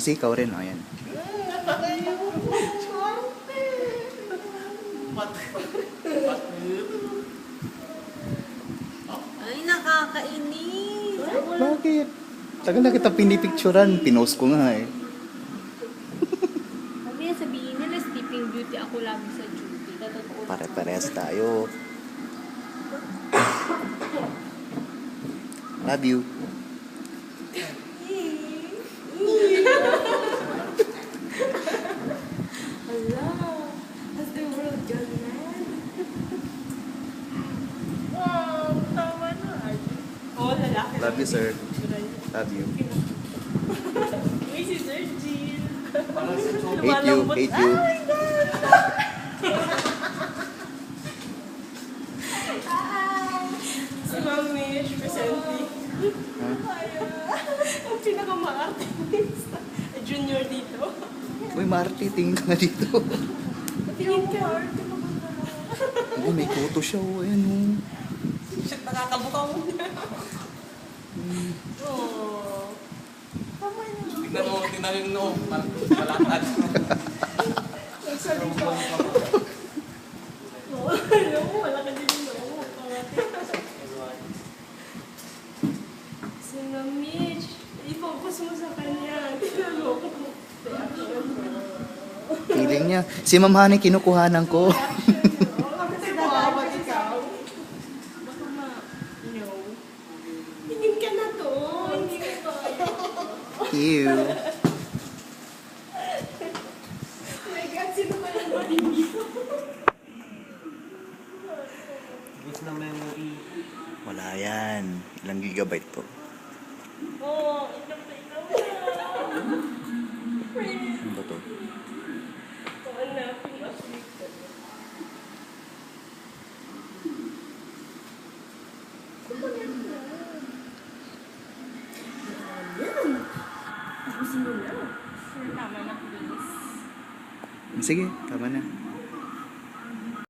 Kasi ikaw rin, o yan. Ay, nakakainis. Bakit? Tagal na kita pinipicturan. Pinost ko nga eh. Sabi niya, sabihin nila, sleeping beauty ako lagi sa duty. Totoo. Pare-parehas tayo. Love you. Hala, has the world gone mad? Wow, tama na. Oh, lalaki. Love you, sir. Love you. Uy, si Sir Jill. Hate you. Hate you. Oh my God! Si Mamish, presently. Ang pinaka-ma-artista. Junior dito. Uy, Marty, tingin ka nga dito. Tingin ka. Hindi, may kuto siya. O, ayan o. Shit, nakakabuka mo na. Oh. Tama na. Tignan yung noo. Malakad. Nagsalita. Oo, alam mo, wala ka din yung noo. Si Mitch, i-focus mo sa kanya. Tinalo ko. Feeling niya. Si Ma'am Honey, kinukuhanan ko. Kasi dapat ikaw. Baka no. Tingin ka na to. Hindi ka to. Ew. Oh my God, sino ka lang ba dito? Bus na memory. Wala yan. Ilang gigabyte to? Oo, ikaw na. Ano ba to? Hanapin mo sleep ka na. Yan. Tapusin mo na. Sir, tama na please. Sige, tama na.